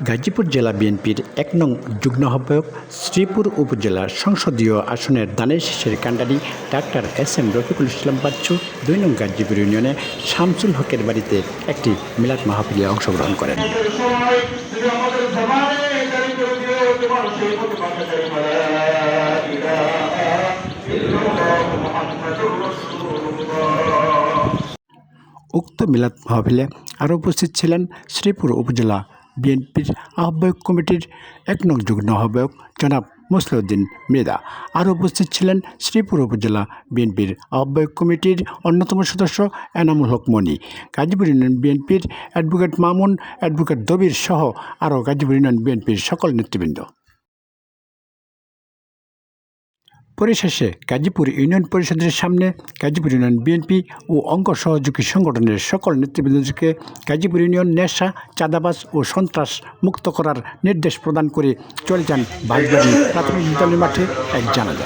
গাজীপুর জেলা বিএনপির ১ নং যুগ্ম আহ্বায়ক শ্রীপুর উপজেলার সংসদীয় আসনের দানের শীষের কাণ্ডারি ডাক্তার এস.এম. রফিকুল ইসলাম বাচ্চু ২ নং গাজীপুর ইউনিয়নে শামসুল হকের বাড়িতে একটি মিলাদ মাহফিলে অংশগ্রহণ করেন। উক্ত মিলাদ মাহফিলে আরও উপস্থিত ছিলেন শ্রীপুর উপজেলা বিএনপির আহ্বায়ক কমিটির ১ নং যুগ্ম আহ্বায়ক জনাব মুসলিউদ্দিন মৃধা। আরও উপস্থিত ছিলেন শ্রীপুর উপজেলা বিএনপির আহ্বায়ক কমিটির অন্যতম সদস্য এনামুল হক মনি, গাজীপুর ইউনিয়ন বিএনপির অ্যাডভোকেট মামুন, অ্যাডভোকেট দবির সহ আরও গাজীপুর ইউনিয়ন বিএনপির সকল নেতৃবৃন্দ। পরিশেষে গাজীপুর ইউনিয়ন পরিষদের সামনে গাজীপুর ইউনিয়ন বিএনপি ও অঙ্গ সহযোগী সংগঠনের সকল নেতৃবৃন্দকে গাজীপুর ইউনিয়ন নেশা, চাঁদাবাজ ও সন্ত্রাস মুক্ত করার নির্দেশ প্রদান করে চলে যান বাগবাড়ি প্রাথমিক বিদ্যালয় মাঠে এক জানাজা।